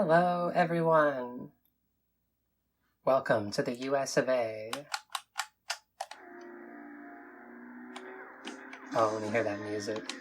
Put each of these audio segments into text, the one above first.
Hello, everyone. Welcome to the US of A. Oh, when you hear that music.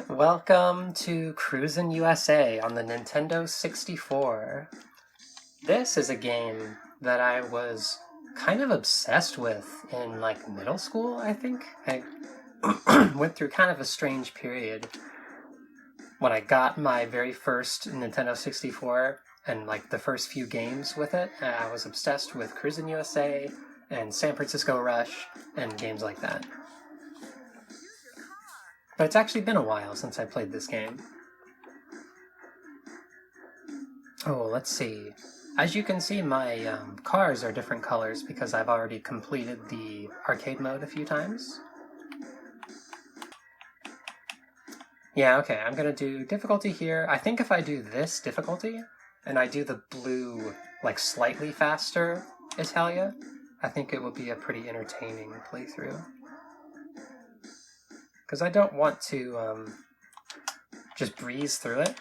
Welcome to Cruis'n USA on the Nintendo 64. This is a game that I was kind of obsessed with in middle school, I think. I went through kind of a strange period when I got my very first Nintendo 64 and the first few games with it. I was obsessed with Cruis'n USA and San Francisco Rush and games like that. But it's actually been a while since I played this game. Oh, let's see. As you can see, my cars are different colors because I've already completed the arcade mode a few times. Yeah, okay, I'm gonna do difficulty here. I think if I do this difficulty, and I do the blue, slightly faster Italia, I think it will be a pretty entertaining playthrough. Because I don't want to just breeze through it,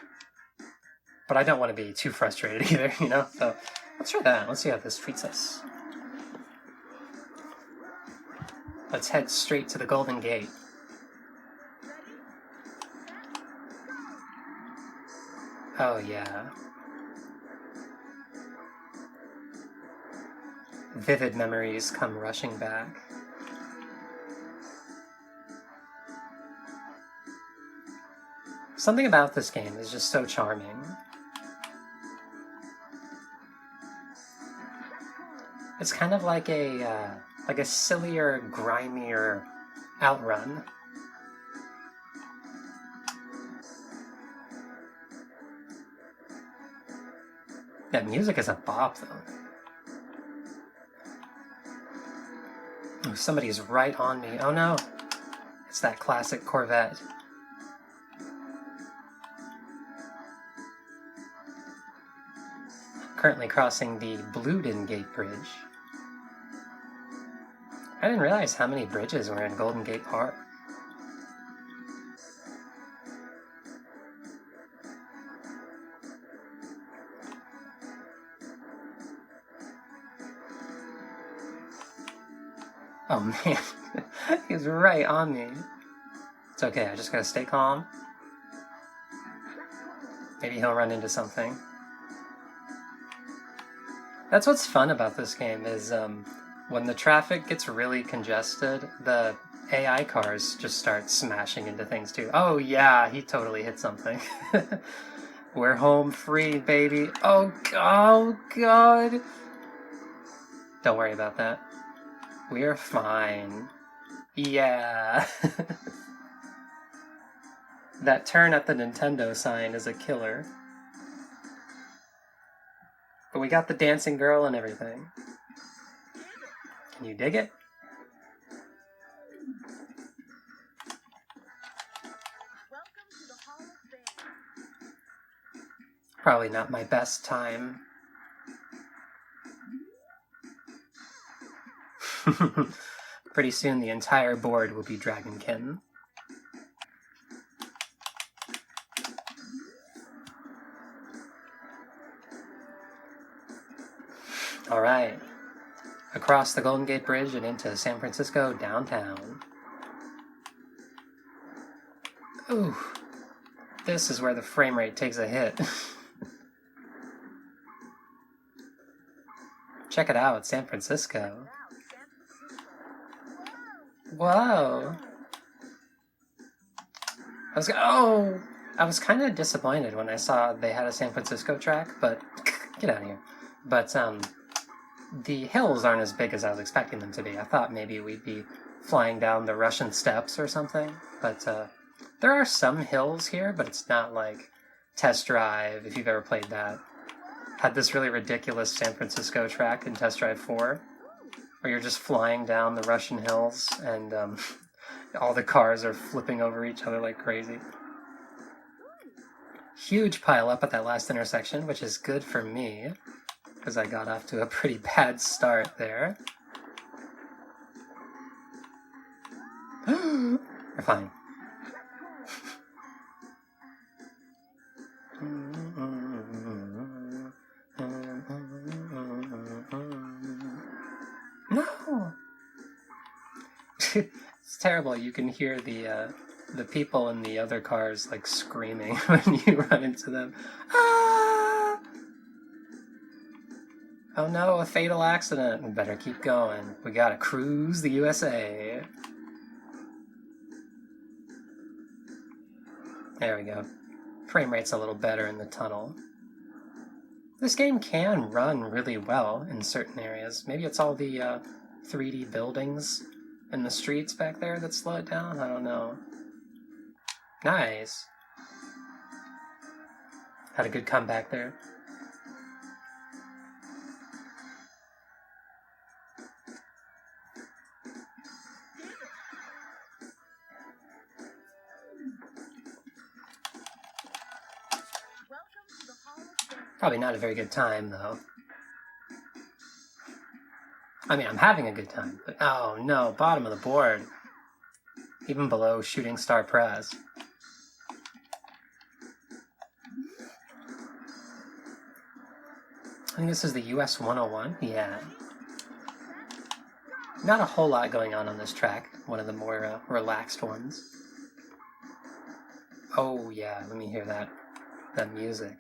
but I don't want to be too frustrated either, you know? So let's try that. Let's see how this treats us. Let's head straight to the Golden Gate. Oh yeah. Vivid memories come rushing back. Something about this game is just so charming. It's kind of like a sillier, grimier Outrun. That music is a bop, though. Oh, somebody's right on me. Oh no! It's that classic Corvette. Currently crossing the Bluden Gate Bridge. I didn't realize how many bridges were in Golden Gate Park. Oh man, he's right on me. It's okay, I just gotta stay calm. Maybe he'll run into something. That's what's fun about this game is when the traffic gets really congested, the AI cars just start smashing into things too. Oh yeah, he totally hit something. We're home free, baby. Oh god. Don't worry about that. We're fine. Yeah. That turn at the Nintendo sign is a killer. But we got the dancing girl and everything. Can you dig it? Probably not my best time. Pretty soon the entire board will be Dragonkin. Alright. Across the Golden Gate Bridge and into San Francisco downtown. Ooh. This is where the frame rate takes a hit. Check it out, San Francisco. Whoa! I was kind of disappointed when I saw they had a San Francisco track, but get out of here. But the hills aren't as big as I was expecting them to be. I thought maybe we'd be flying down the Russian steppes or something, but there are some hills here, but it's not like Test Drive, if you've ever played that. Had this really ridiculous San Francisco track in Test Drive 4, where you're just flying down the Russian hills, and All the cars are flipping over each other like crazy. Huge pile up at that last intersection, which is good for me, because I got off to a pretty bad start there. We're fine. No! It's terrible. You can hear the people in the other cars like screaming when you run into them. Ah! Oh no, a fatal accident. We better keep going. We gotta cruise the USA. There we go. Frame rate's a little better in the tunnel. This game can run really well in certain areas. Maybe it's all the 3D buildings and the streets back there that slow it down? I don't know. Nice. Had a good comeback there. Probably not a very good time, though. I mean, I'm having a good time, but oh no, bottom of the board. Even below Shooting Star Press. I think this is the US 101? Yeah. Not a whole lot going on this track. One of the more relaxed ones. Oh yeah, let me hear that music.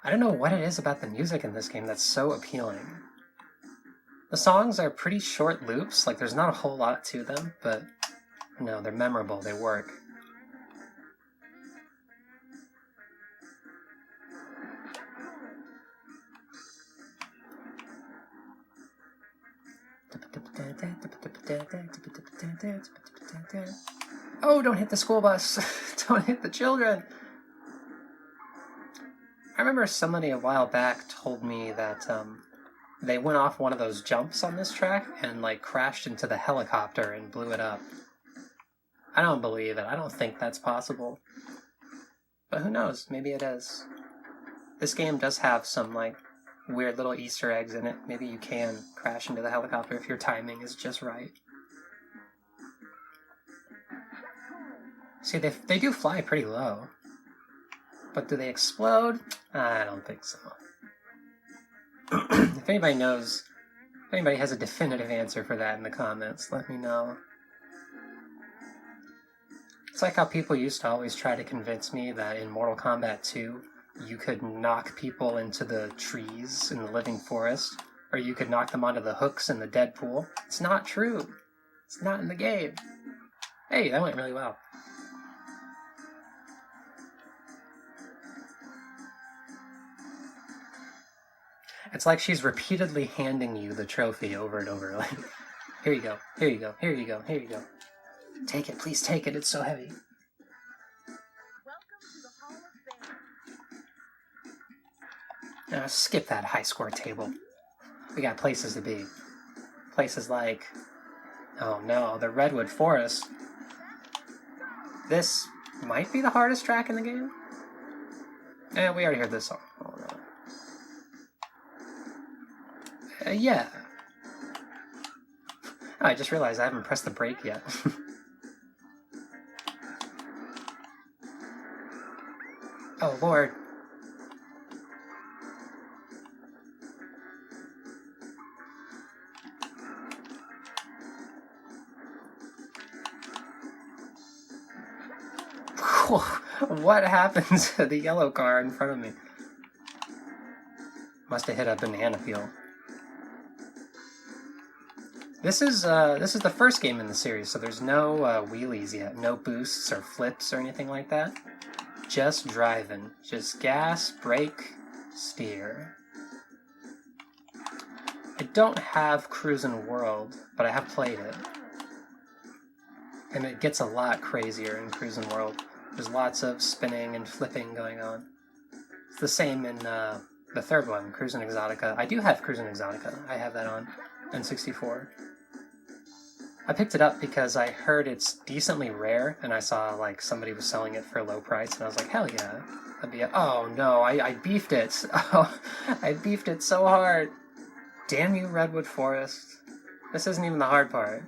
I don't know what it is about the music in this game that's so appealing. The songs are pretty short loops, like there's not a whole lot to them, but no, they're memorable, they work. Oh, don't hit the school bus! Don't hit the children! I remember somebody a while back told me that they went off one of those jumps on this track and like crashed into the helicopter and blew it up. I don't believe it. I don't think that's possible. But who knows? Maybe it is. This game does have some like weird little Easter eggs in it. Maybe you can crash into the helicopter if your timing is just right. See, they do fly pretty low. But do they explode? I don't think so. If anybody knows, if anybody has a definitive answer for that in the comments, let me know. It's like how people used to always try to convince me that in Mortal Kombat 2, you could knock people into the trees in the living forest, or you could knock them onto the hooks in the dead pool. It's not true. It's not in the game. Hey, that went really well. It's like she's repeatedly handing you the trophy over and over. Like, here you go, here you go, here you go, here you go. Take it, please take it, it's so heavy. Now, skip that high score table. We got places to be. Places like, oh no, the Redwood Forest. This might be the hardest track in the game. We already heard this song. Oh no. Yeah. Oh, I just realized I haven't pressed the brake yet. Oh, Lord. What happened to the yellow car in front of me? Must have hit a banana peel. This is the first game in the series, so there's no wheelies yet, no boosts or flips or anything like that. Just driving, just gas, brake, steer. I don't have Cruz'n World, but I have played it. And it gets a lot crazier in Cruz'n World. There's lots of spinning and flipping going on. It's the same in the third one, Cruis'n Exotica. I do have Cruis'n Exotica. I have that on. N64. I picked it up because I heard it's decently rare, and I saw like somebody was selling it for a low price, and I was like, hell yeah. That'd be oh no, I beefed it. Oh, I beefed it so hard. Damn you, Redwood Forest. This isn't even the hard part.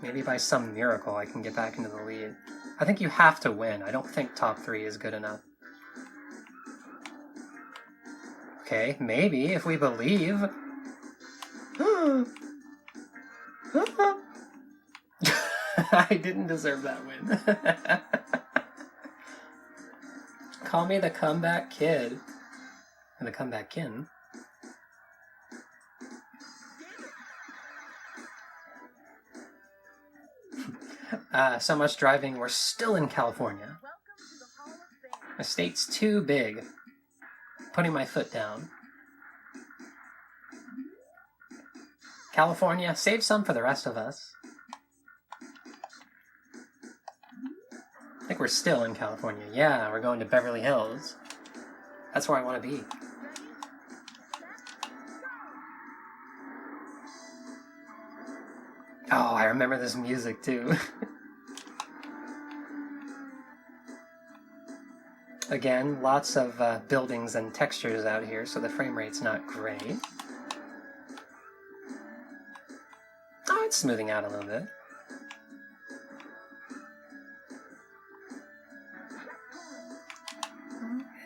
Maybe by some miracle I can get back into the lead. I think you have to win. I don't think top 3 is good enough. Okay, maybe, if we believe. I didn't deserve that win. Call me the comeback kid. And the comeback kin. So much driving, we're still in California. My state's too big. Putting my foot down. California, save some for the rest of us. I think we're still in California. Yeah, we're going to Beverly Hills. That's where I want to be. Oh, I remember this music too. Again, lots of buildings and textures out here, so the frame rate's not great. Oh, it's smoothing out a little bit.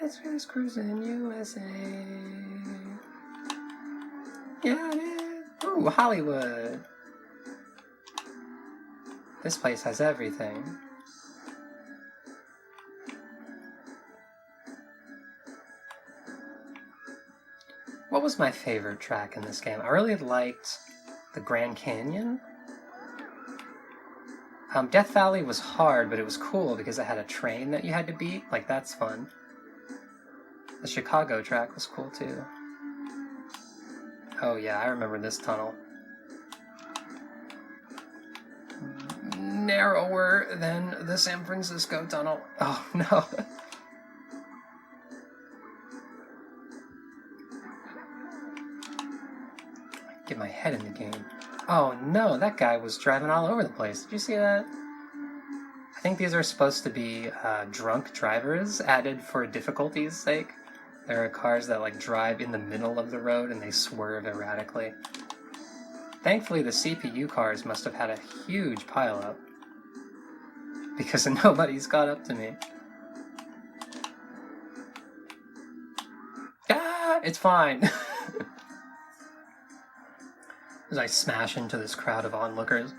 It's Cruis'n USA. Yeah, it is. Ooh, Hollywood. This place has everything. What was my favorite track in this game? I really liked the Grand Canyon. Death Valley was hard, but it was cool because it had a train that you had to beat. Like, that's fun. The Chicago track was cool, too. Oh yeah, I remember this tunnel. Narrower than the San Francisco tunnel. Oh no. Get my head in the game. Oh no, that guy was driving all over the place. Did you see that? I think these are supposed to be drunk drivers added for difficulty's sake. There are cars that like drive in the middle of the road and they swerve erratically. Thankfully, the CPU cars must have had a huge pileup because nobody's caught up to me. Ah, it's fine. As I smash into this crowd of onlookers.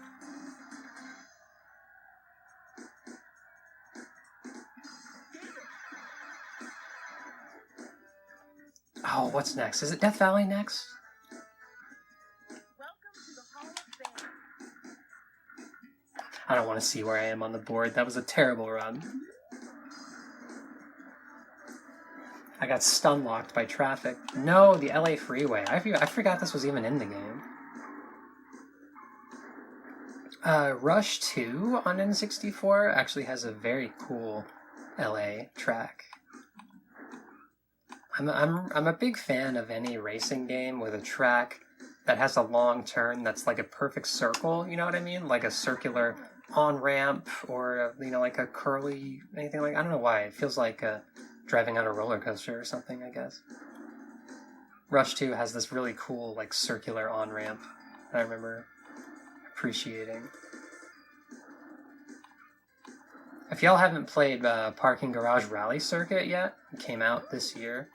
Oh, what's next? Is it Death Valley next? I don't want to see where I am on the board. That was a terrible run. I got stun locked by traffic. No, the LA freeway. I forgot this was even in the game. Rush 2 on N64 actually has a very cool LA track. I'm a big fan of any racing game with a track that has a long turn that's like a perfect circle, you know what I mean? Like a circular on-ramp or, you know, like a curly, anything like, I don't know why. It feels like driving on a roller coaster or something, I guess. Rush 2 has this really cool, like, circular on-ramp that I remember appreciating. If y'all haven't played Parking Garage Rally Circuit yet, it came out this year,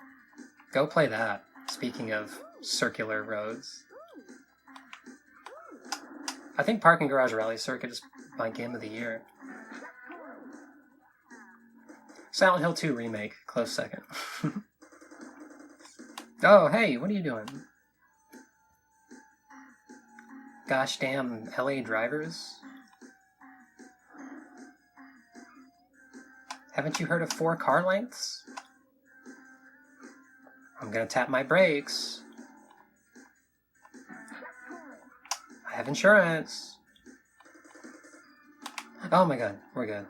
go play that, speaking of circular roads. I think Parking Garage Rally Circuit is my game of the year. Silent Hill 2 Remake, close second. Oh, hey, what are you doing? Gosh damn LA drivers. Haven't you heard of 4 car lengths? I'm gonna tap my brakes. I have insurance. Oh my god, we're good.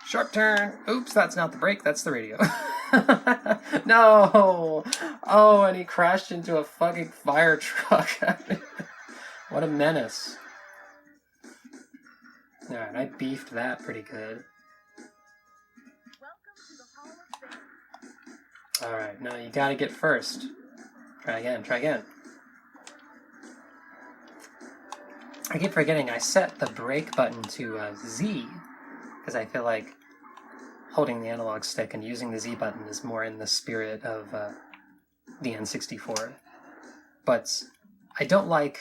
Sharp turn. Oops, that's not the brake, that's the radio. No! Oh, and he crashed into a fucking fire truck. What a menace. Alright, I beefed that pretty good. Alright, no, you gotta get first. Try again, try again. I keep forgetting I set the brake button to Z, because I feel like holding the analog stick and using the Z button is more in the spirit of the N64. But I don't like...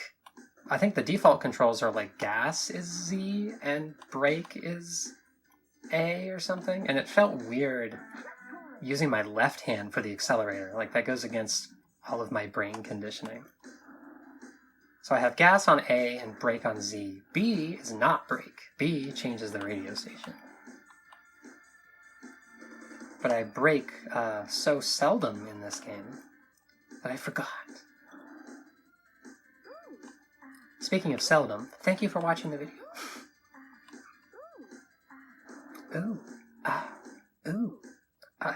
I think the default controls are like gas is Z and brake is A or something, and it felt weird using my left hand for the accelerator. Like, that goes against all of my brain conditioning. So I have gas on A and brake on Z. B is not brake. B changes the radio station. But I brake so seldom in this game that I forgot. Speaking of seldom, thank you for watching the video. Ooh, ah, ooh, ooh,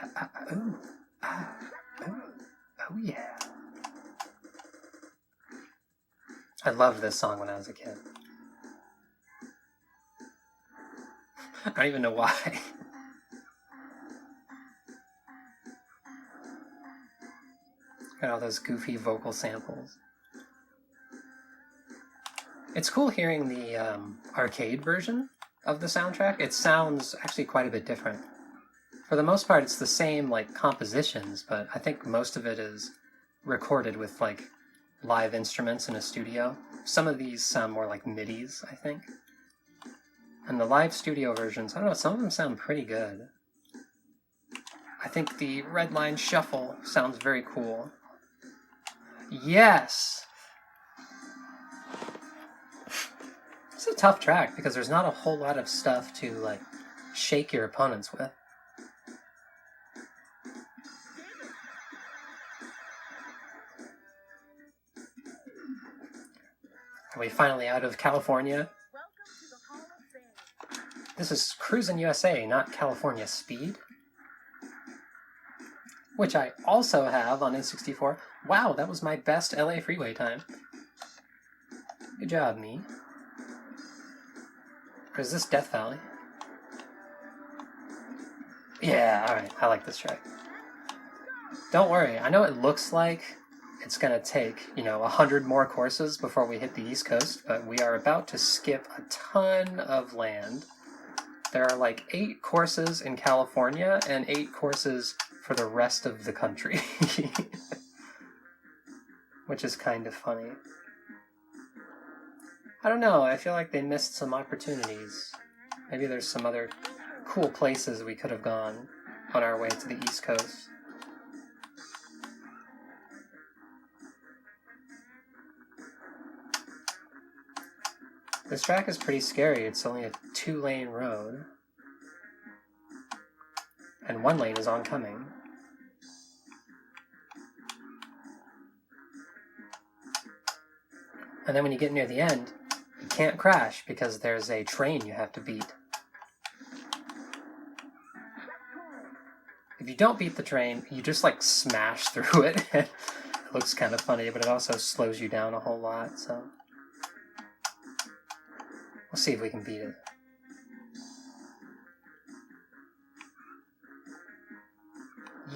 ooh, oh yeah. I loved this song when I was a kid. I don't even know why. Got all those goofy vocal samples. It's cool hearing the arcade version of the soundtrack. It sounds actually quite a bit different. For the most part, it's the same like compositions, but I think most of it is recorded with like live instruments in a studio. Some of these sound more like MIDIs, I think. And the live studio versions, I don't know, some of them sound pretty good. I think the Red Line Shuffle sounds very cool. Yes! It's a tough track because there's not a whole lot of stuff to like shake your opponents with. Are we finally out of California? This is Cruis'n USA, not California Speed. Which I also have on N64. Wow, that was my best LA freeway time. Good job, me. Or is this Death Valley? Yeah, alright, I like this track. Don't worry, I know it looks like it's gonna take, 100 more courses before we hit the East Coast, but we are about to skip a ton of land. There are like 8 courses in California and 8 courses for the rest of the country. Which is kind of funny. I don't know, I feel like they missed some opportunities. Maybe there's some other cool places we could have gone on our way to the East Coast. This track is pretty scary. It's only a 2-lane road. And 1 lane is oncoming. And then when you get near the end, you can't crash because there's a train you have to beat. If you don't beat the train, you just like smash through it. It looks kind of funny, but it also slows you down a whole lot, so... We'll see if we can beat it.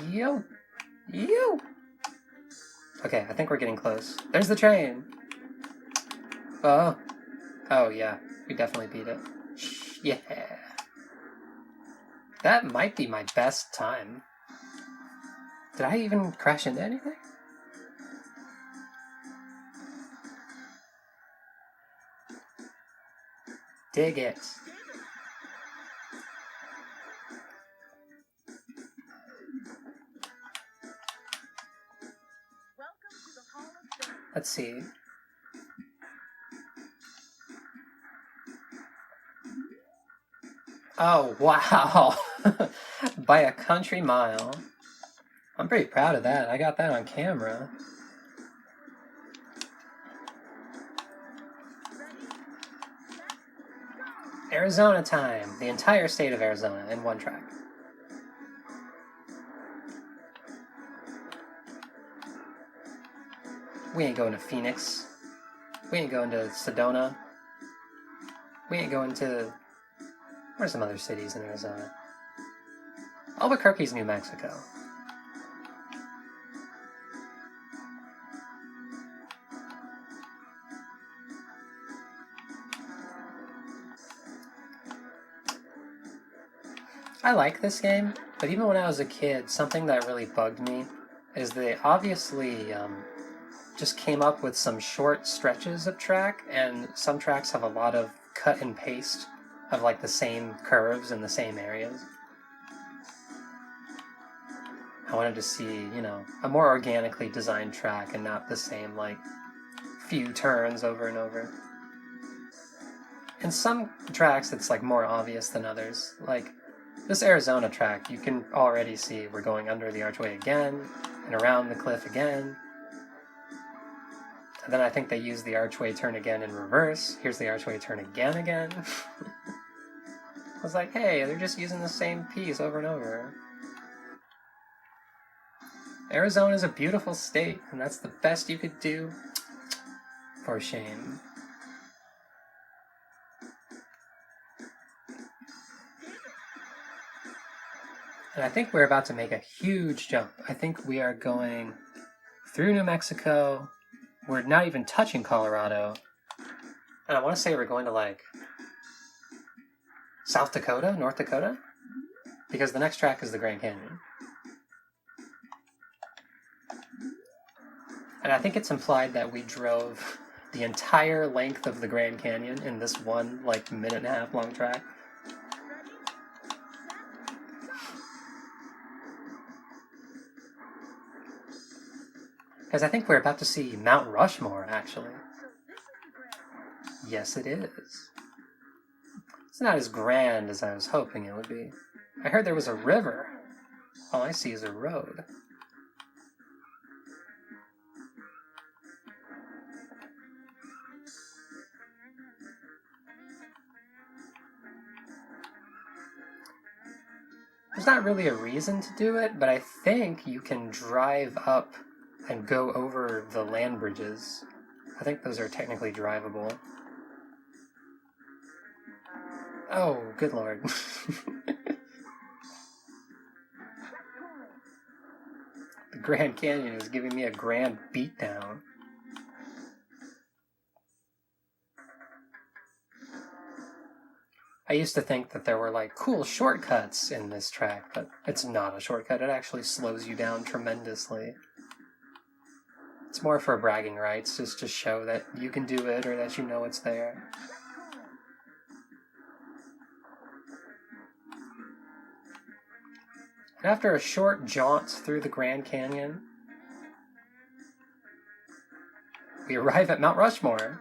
Yo! Yo! Okay, I think we're getting close. There's the train! Oh. Oh, yeah. We definitely beat it. Yeah. That might be my best time. Did I even crash into anything? Dig it. Let's see. Oh, wow. By a country mile. I'm pretty proud of that. I got that on camera. Arizona time. The entire state of Arizona in one track. We ain't going to Phoenix. We ain't going to Sedona. We ain't going to... Where's some other cities in Arizona? Albuquerque's New Mexico. I like this game, but even when I was a kid, something that really bugged me is they obviously just came up with some short stretches of track, and some tracks have a lot of cut and paste of like the same curves in the same areas. I wanted to see, you know, a more organically designed track and not the same, like, few turns over and over. In some tracks, it's like more obvious than others. Like, this Arizona track, you can already see we're going under the archway again, and around the cliff again. And then I think they use the archway turn again in reverse. Here's the archway turn again. I was like, hey, they're just using the same piece over and over. Arizona is a beautiful state, and that's the best you could do. For shame. And I think we're about to make a huge jump. I think we are going through New Mexico. We're not even touching Colorado. And I want to say we're going to, like, South Dakota, North Dakota? Because the next track is the Grand Canyon. And I think it's implied that we drove the entire length of the Grand Canyon in this one, like, minute-and-a-half long track. Because I think we're about to see Mount Rushmore, actually. Yes, it is. It's not as grand as I was hoping it would be. I heard there was a river. All I see is a road. There's not really a reason to do it, but I think you can drive up and go over the land bridges. I think those are technically drivable. Oh, good lord. The Grand Canyon is giving me a grand beatdown. I used to think that there were, like, cool shortcuts in this track, but it's not a shortcut. It actually slows you down tremendously. It's more for bragging rights, just to show that you can do it or that you know it's there. And after a short jaunt through the Grand Canyon, we arrive at Mount Rushmore.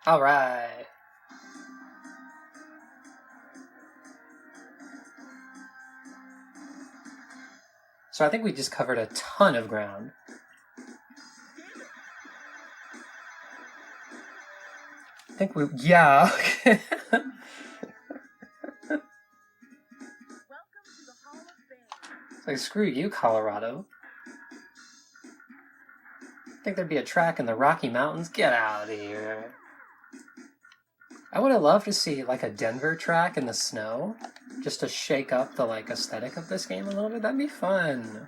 All right. So I think we just covered a ton of ground. I think we, yeah. It's like, screw you, Colorado. Think there'd be a track in the Rocky Mountains? Get out of here. I would have loved to see, like, a Denver track in the snow, just to shake up the, like, aesthetic of this game a little bit. That'd be fun.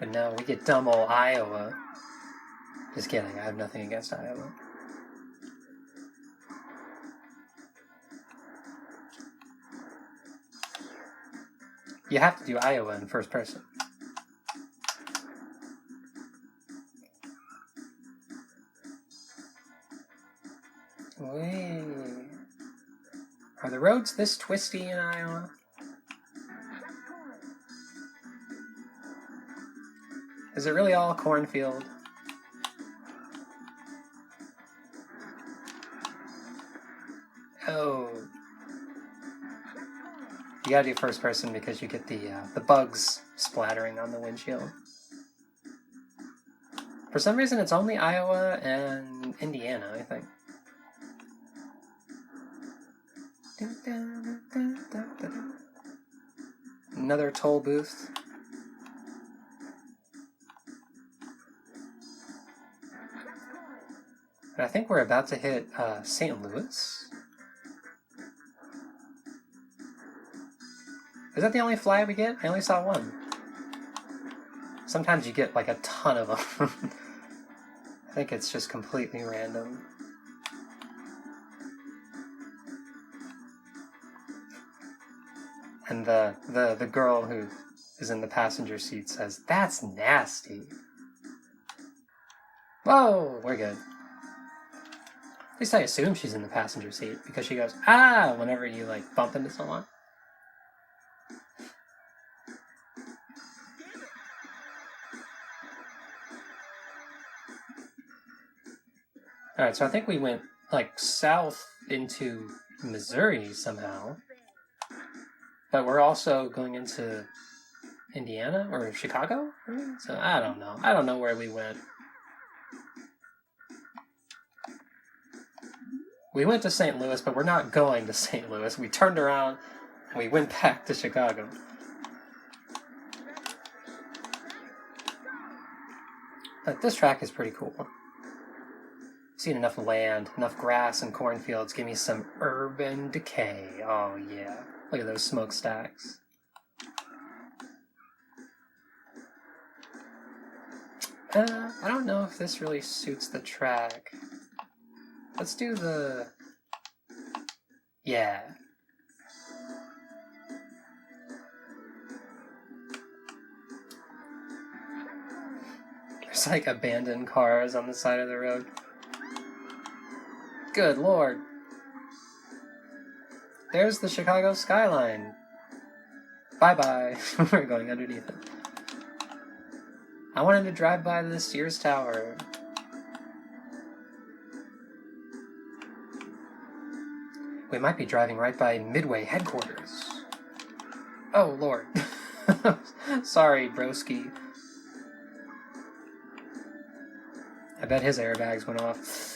But no, we get dumb old Iowa. Just kidding, I have nothing against Iowa. You have to do Iowa in first person. Wait. Are the roads this twisty in Iowa? Is it really all cornfield? Oh. You gotta do first person because you get the bugs splattering on the windshield. For some reason, it's only Iowa and Indiana, I think. Another toll booth. And I think we're about to hit St. Louis. Is that the only fly we get? I only saw one. Sometimes you get like a ton of them. I think it's just completely random. And the girl who is in the passenger seat says, "That's nasty." Whoa, we're good. At least I assume she's in the passenger seat because she goes, "Ah," whenever you like bump into someone. Alright, so I think we went like south into Missouri somehow. But we're also going into Indiana or Chicago? So I don't know. I don't know where we went. We went to St. Louis, but we're not going to St. Louis. We turned around and we went back to Chicago. But this track is pretty cool. Seen enough land, enough grass and cornfields. Give me some urban decay. Oh yeah. Look at those smokestacks. I don't know if this really suits the track. Let's do the... Yeah. There's like abandoned cars on the side of the road. Good lord. There's the Chicago skyline. Bye-bye. We're going underneath it. I wanted to drive by the Sears Tower. We might be driving right by Midway headquarters. Oh, lord. Sorry, broski. I bet his airbags went off.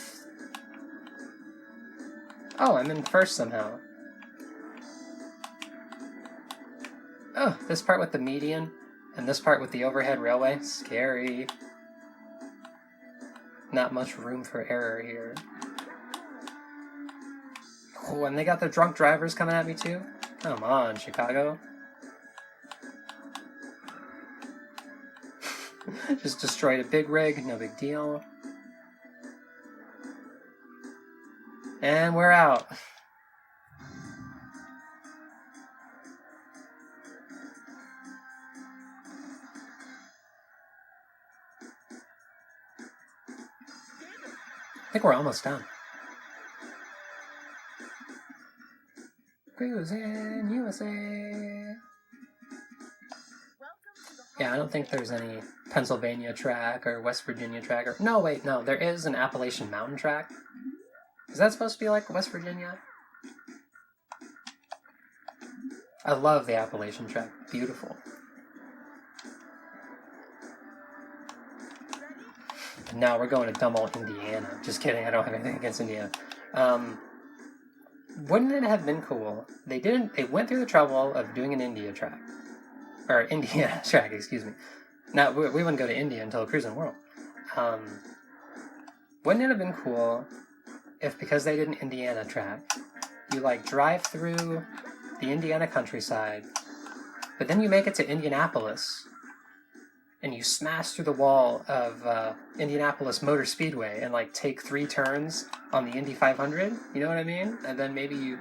Oh, I'm in first somehow. Oh, this part with the median, and this part with the overhead railway. Scary. Not much room for error here. Oh, and they got the drunk drivers coming at me too? Come on, Chicago. Just destroyed a big rig, no big deal. And we're out. I think we're almost done. Cruis'n USA. Yeah, I don't think there's any Pennsylvania track or West Virginia track or... No, wait, no, there is an Appalachian Mountain track. Is that supposed to be like West Virginia? I love the Appalachian track. Beautiful. And now we're going to dumb old Indiana. Just kidding, I don't have anything against Indiana. Wouldn't it have been cool? They went through the trouble of doing an India track. Or Indiana track, excuse me. Now, we wouldn't go to India until Cruz'n World. Wouldn't it have been cool if, because they did an Indiana track, you like drive through the Indiana countryside, but then you make it to Indianapolis, and you smash through the wall of Indianapolis Motor Speedway and like take 3 turns on the Indy 500, you know what I mean? And then maybe you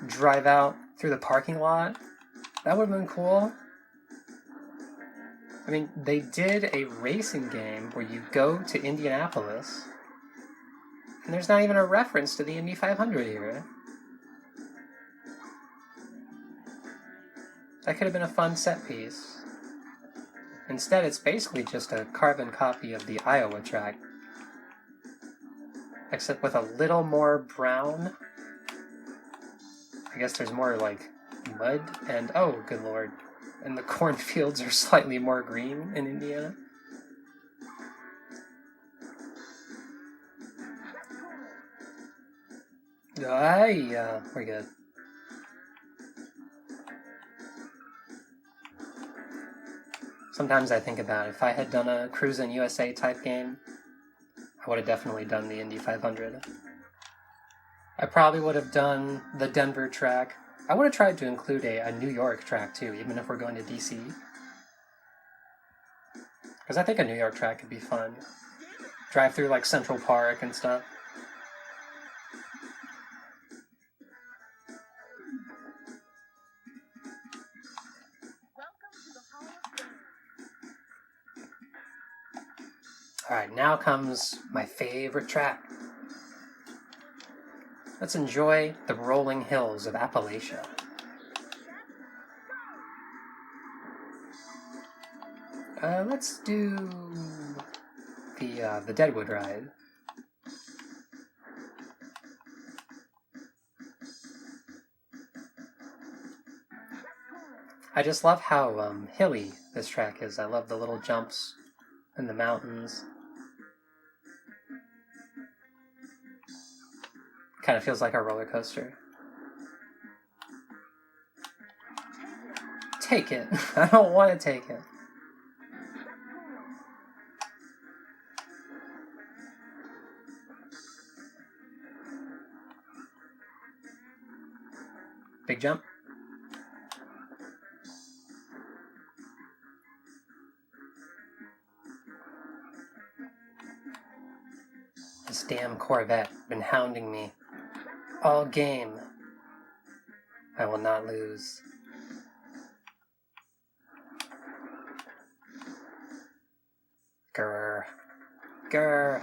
drive out through the parking lot. That would have been cool. I mean, they did a racing game where you go to Indianapolis, and there's not even a reference to the Indy 500 here. That could have been a fun set piece. Instead, it's basically just a carbon copy of the Iowa track, except with a little more brown. I guess there's more, like, mud, and oh, good lord. And the cornfields are slightly more green in Indiana. We're good. Sometimes I think about if I had done a Cruis'n USA type game, I would have definitely done the Indy 500. I probably would have done the Denver track. I would have tried to include a New York track too, even if we're going to DC. Because I think a New York track could be fun. Drive through like Central Park and stuff. Alright, now comes my favorite track. Let's enjoy the rolling hills of Appalachia. Let's do the Deadwood ride. I just love how hilly this track is. I love the little jumps in the mountains. Kind of feels like a roller coaster. Take it. I don't want to take it. Big jump. This damn Corvette been hounding me all game. I will not lose. Grr. Grr.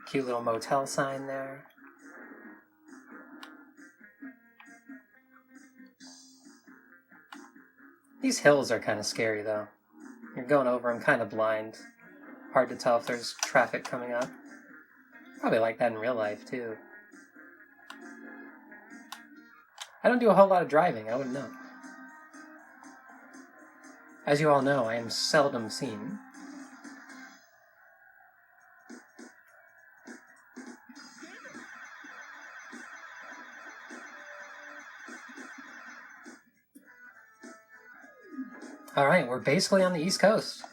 Cute little motel sign there. These hills are kind of scary though. You're going over them kind of blind. Hard to tell if there's traffic coming up. Probably like that in real life too. I don't do a whole lot of driving, I wouldn't know. As you all know, I am seldom seen. Alright, we're basically on the East Coast.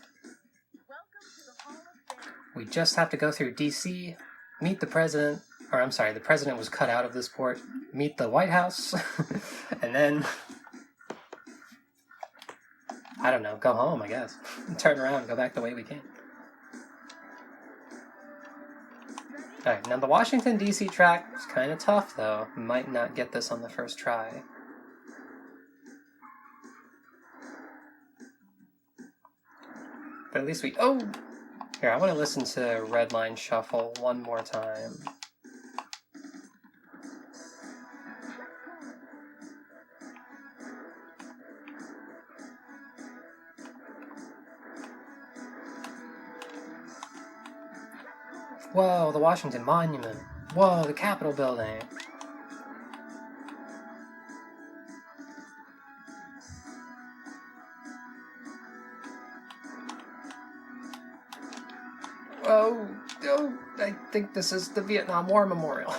We just have to go through DC, meet the president, or I'm sorry, the president was cut out of this port, meet the White House, and then, I don't know, go home, I guess. Turn around, go back the way we came. Alright, now the Washington, D.C. track is kind of tough, though. Might not get this on the first try. But at least we... Oh! Here, I want to listen to Red Line Shuffle one more time. Whoa, the Washington Monument. Whoa, the Capitol Building. Oh, I think this is the Vietnam War Memorial.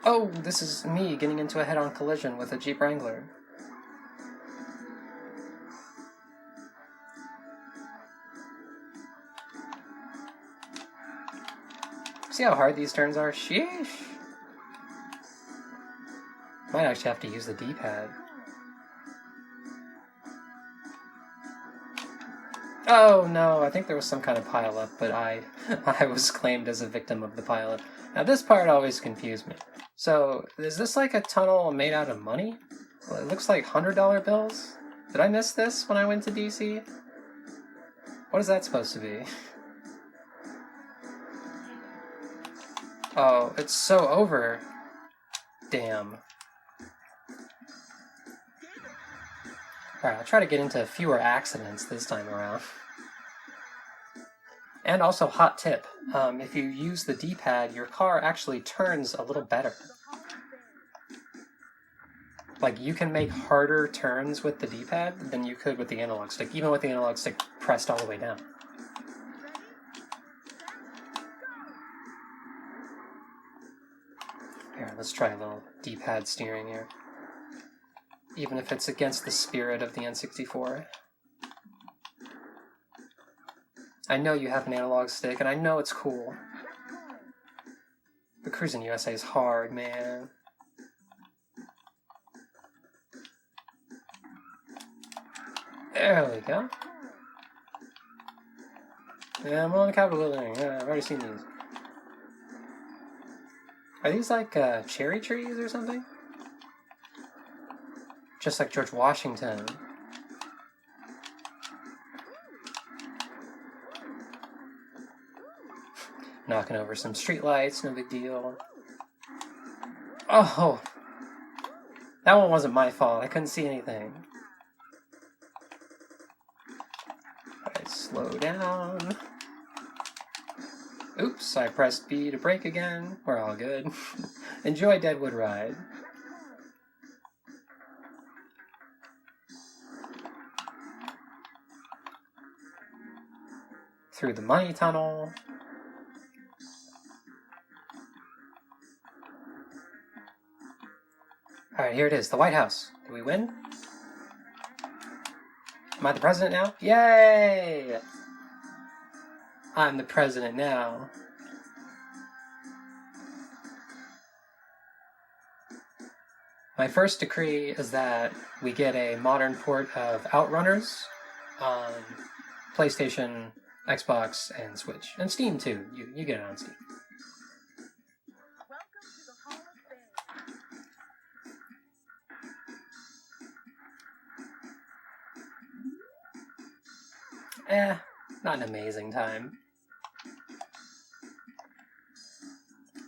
Oh, this is me getting into a head-on collision with a Jeep Wrangler. See how hard these turns are? Sheesh! Might actually have to use the D-pad. Oh no, I think there was some kind of pileup, but I was claimed as a victim of the pileup. Now this part always confused me. So, is this like a tunnel made out of money? Well, it looks like $100 bills? Did I miss this when I went to DC? What is that supposed to be? Oh, it's so over. Damn. Alright, I'll try to get into fewer accidents this time around. And also, hot tip, if you use the D-pad, your car actually turns a little better. Like, you can make harder turns with the D-pad than you could with the analog stick, even with the analog stick pressed all the way down. Here, let's try a little D-pad steering here. Even if it's against the spirit of the N64. I know you have an analog stick, and I know it's cool. But Cruis'n USA is hard, man. There we go. Yeah, I'm on the Capitol building. Yeah, I've already seen these. Are these like cherry trees or something? Just like George Washington. Knocking over some streetlights, no big deal. Oh! That one wasn't my fault. I couldn't see anything. Alright, slow down. Oops, I pressed B to brake again. We're all good. Enjoy Deadwood Ride. Through the money tunnel. Alright, here it is, the White House. Did we win? Am I the president now? Yay! I'm the president now. My first decree is that we get a modern port of Outrunners on PlayStation, Xbox, and Switch. And Steam, too. You get it on Steam. Not an amazing time.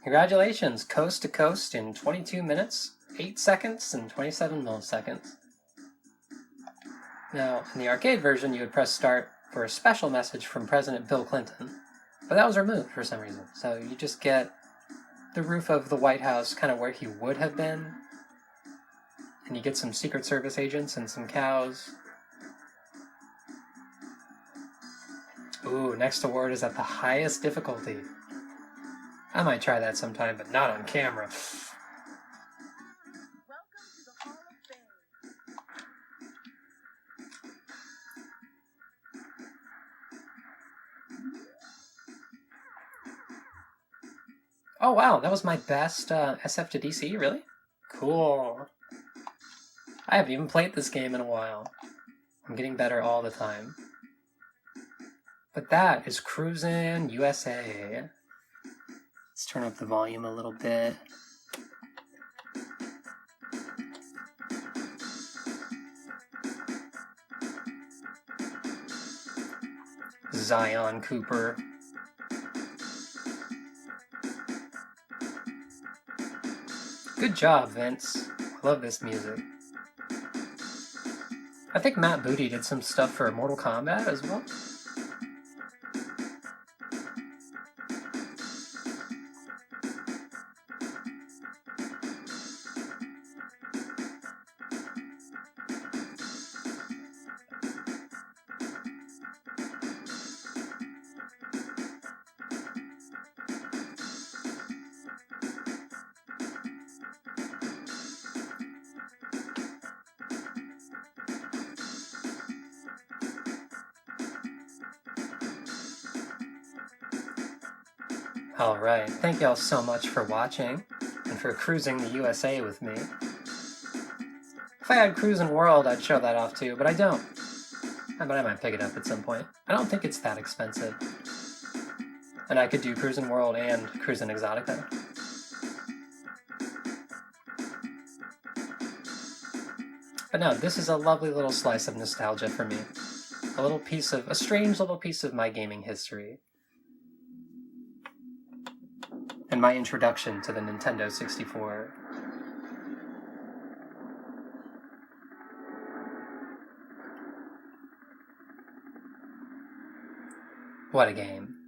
Congratulations, coast to coast in 22 minutes, 8 seconds, and 27 milliseconds. Now, in the arcade version, you would press start for a special message from President Bill Clinton, but that was removed for some reason, so you just get the roof of the White House kind of where he would have been, and you get some Secret Service agents and some cows. Ooh, next award is at the highest difficulty. I might try that sometime, but not on camera. Oh wow, that was my best SF to DC, really? Cool. I haven't even played this game in a while. I'm getting better all the time. But that is Cruis'n USA. Let's turn up the volume a little bit. Zion Cooper. Good job, Vince. I love this music. I think Matt Booty did some stuff for Mortal Kombat as well. Alright, thank y'all so much for watching, and for cruising the USA with me. If I had Cruis'n World, I'd show that off too, but I don't. But I might pick it up at some point. I don't think it's that expensive. And I could do Cruis'n World and Cruz'n Exotica. But no, this is a lovely little slice of nostalgia for me. A strange little piece of my gaming history. And my introduction to the Nintendo 64. What a game.